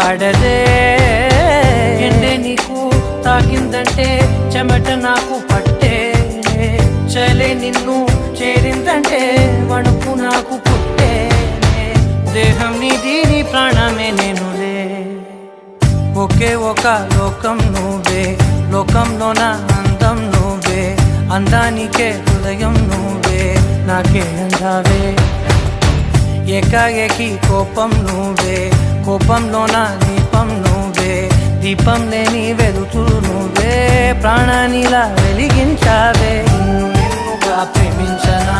వాడదే. ఎండే నీకు తాకిందంటే చెమట నాకు పట్టే, చలే నిన్ను చేరిందంటే వణుకు నాకు పుట్టే. దేహం నీది నీ ప్రాణమే నేనులే, ఒకే ఒక లోకం నువ్వే, లోకంలోన అందం నువ్వే, అందానికే హృదయం నువ్వే, నాకే అందావే. ఏకాఏకి కోపం నువ్వే, కోపంలోన దీపం నువ్వే, దీపం లేని వెలుతురు నువ్వే, ప్రాణానిలా వెలిగించావే. నిన్నుగా ప్రేమించనా